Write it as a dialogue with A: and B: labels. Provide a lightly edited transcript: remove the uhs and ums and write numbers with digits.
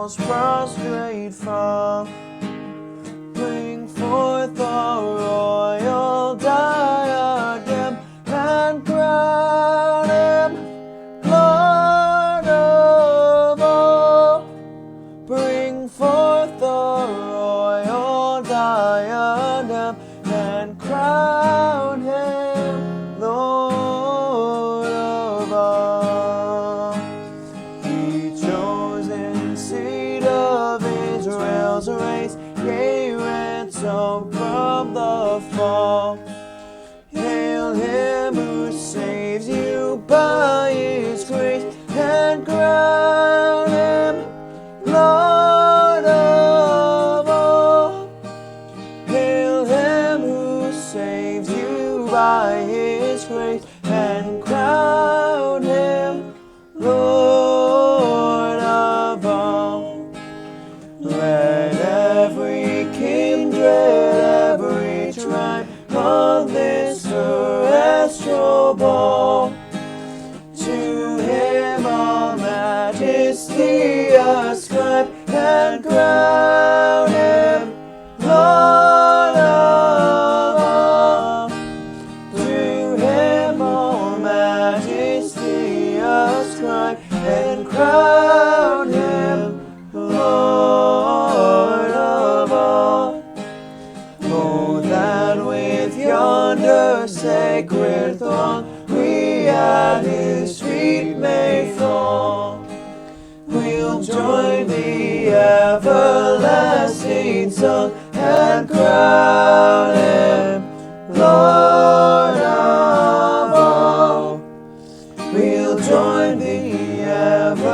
A: most prostrate fall. Bring forth the royal diadem and crown him Lord of all. Bring forth the royal diadem and crown him Lord of all. He chosen seed of Israel's race, yea, ransom from the fall. Hail him who saves you by his grace, and crown him Lord of all. Hail him who saves you by his grace, and crown him Lord of all. Let every kindred, every tribe of this terrestrial ball to him all majesty ascribe, and crown him Lord of all. To him all majesty ascribe, and crown him Lord of all. Oh, that with yonder sacred throng we at his feet may fall. We'll join the everlasting song, and crown him Lord of all. We'll join the everlasting